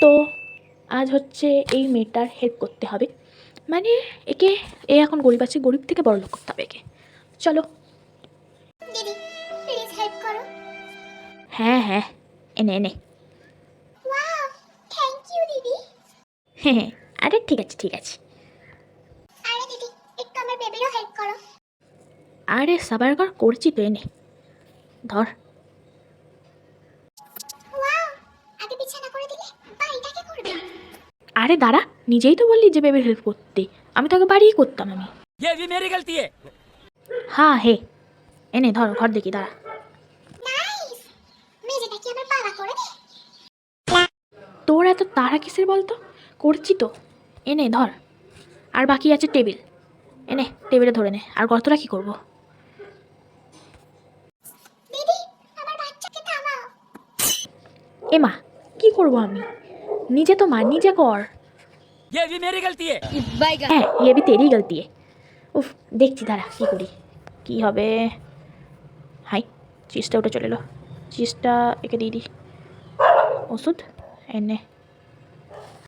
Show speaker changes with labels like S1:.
S1: তো আজ হচ্ছে এই মেয়েটার হেল্প করতে হবে, মানে একে এখন গরিব আছে, গরিব থেকে বড় লোক করতে হবে একে। চলো
S2: দিদি প্লিজ হেল্প করো।
S1: হ্যাঁ হ্যাঁ, এনে এনে।
S2: ওয়াও থ্যাংক ইউ দিদি।
S1: হ্যাঁ হ্যাঁ, আরে ঠিক আছে ঠিক আছে।
S2: আরে দিদি একটু আমার বেবিরও হেল্প করো।
S1: আরে সাবার কর, করছি তো, এনে ধর।
S2: ওয়াও আগে বিছানা করে দিলে, বাড়িটা কে করবে?
S1: আরে দাঁড়া, নিজেই তো বললি যে বেবির হেল্প করতে, আমি তোকে বাড়িই করতাম আমি।
S3: ये भी मेरी गलती है।
S1: হ্যাঁ হে, এনে ধর, ঘর দেখি দাঁড়া।
S2: নাইস, মেজেটা কি আমার বাবা করে দে?
S1: তোর এত তাড়া কিসের বলতো, করছি তো, এনে ধর। আর বাকি আছে টেবিল, এনে টেবিলে ধরে নে। আর গর্তটা কি করবো?
S2: দিদি আমার বাচ্চাকে থামাও।
S1: এ মা, কি করবো আমি? নিজে তো মা, নিজে কর।
S3: ये भी मेरी गलती है।
S1: হ্যাঁ, ইয়ে বি তেরি গলতি है। উফ, দেখছি দাঁড়া কী করি, কী হবে। হাই, চিজটা উঠে চলে এলো, চিজটা একে দিয়ে দিই। ওষুধ এনে।